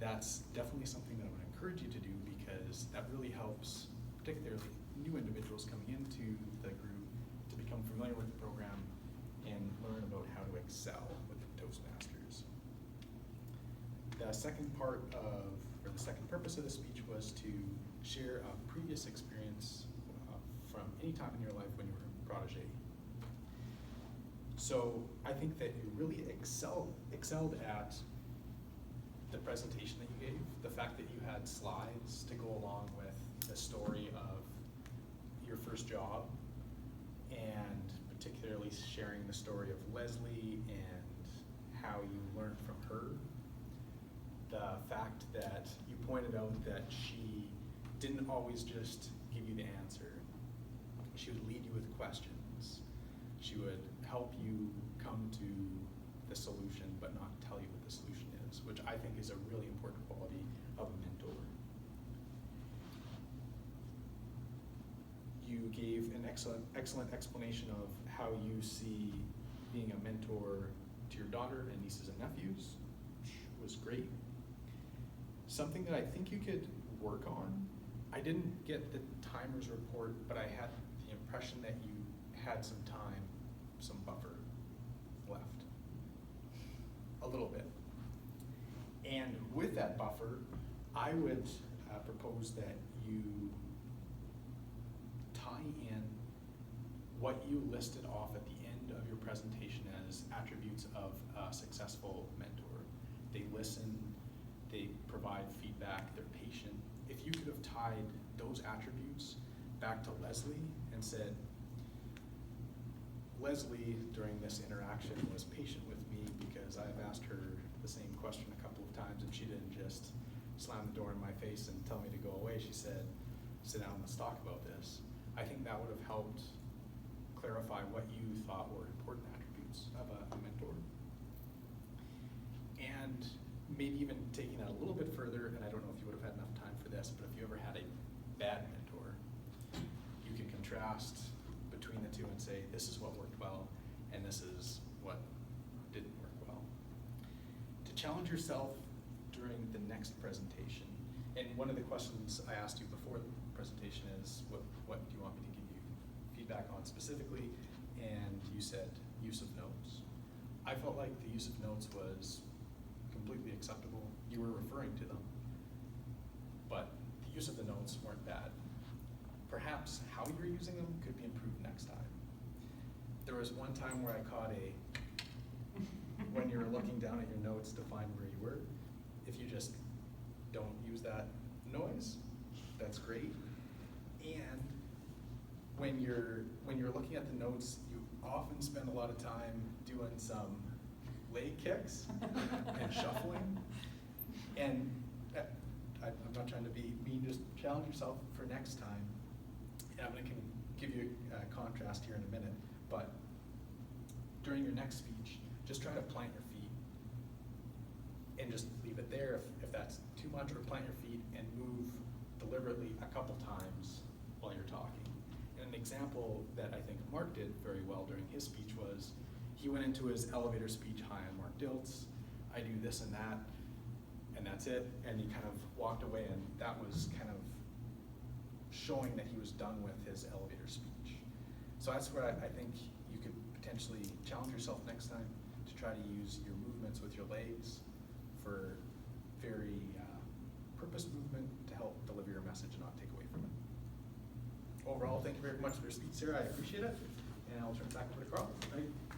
that's definitely something that I would encourage you to do, because that really helps, particularly new individuals coming into the group, to become familiar with the program and learn about how to excel with Toastmasters. The second part of, or the second purpose of the speech was to share a previous experience from any time in your life when you were a protege. So I think that you really excelled at the presentation that you gave, the fact that you had slides to go along with the story of your first job, and particularly sharing the story of Leslie and how you learned from her. The fact that you pointed out that she didn't always just give you the answer. She would lead you with questions. She would help you come to the solution, but not tell you what the solution is, which I think is a really important quality of a mentor. You gave an excellent explanation of how you see being a mentor to your daughter and nieces and nephews, which was great. Something that I think you could work on, I didn't get the timers report, but I had the impression that you had some time, some buffer left, a little bit. And with that buffer, I would propose that you tie in what you listed off at the end of your presentation as attributes of a successful mentor. They listen, they provide feedback, they're patient. If you could have tied those attributes back to Leslie and said, Leslie, during this interaction, was patient with me because I've asked her the same question a couple of times, and she didn't just slam the door in my face and tell me to go away. She said, sit down, let's talk about this. I think that would have helped clarify what you thought were important attributes of a mentor. And maybe even taking that a little bit further, and I don't know if you would have had enough time for this, but if you ever had a bad mentor, you can contrast between the two and say, this is what worked well, and this is what didn't work well. To challenge yourself during the next presentation, and one of the questions I asked you before the presentation is, what do you want me to give you feedback on specifically? And you said use of notes. I felt like the use of notes was completely acceptable. You were referring to them, but the use of the notes weren't bad. Perhaps how you were using them could be improved next time. There was one time where I caught when you were looking down at your notes to find where you were, if you just don't use that noise, that's great. And when you're looking at the notes, you often spend a lot of time doing some leg kicks and shuffling. And I'm not trying to be mean, just challenge yourself for next time. And I'm going to give you a contrast here in a minute, but during your next speech, just try to plant your feet and just leave it there if that's too much, or plant your feet and move deliberately a couple times while you're talking. And an example that I think Mark did very well during his speech was, he went into his elevator speech, hi, I'm Mark Diltz, I do this and that, and that's it, and he kind of walked away, and that was kind of showing that he was done with his elevator speech. So that's where I think you could potentially challenge yourself next time to try to use your movements with your legs for very purpose movement to help deliver your message and not take away from it. Overall, thank you very much for your speech, Sarah. I appreciate it. And I'll turn it back over to Carl. Thank you.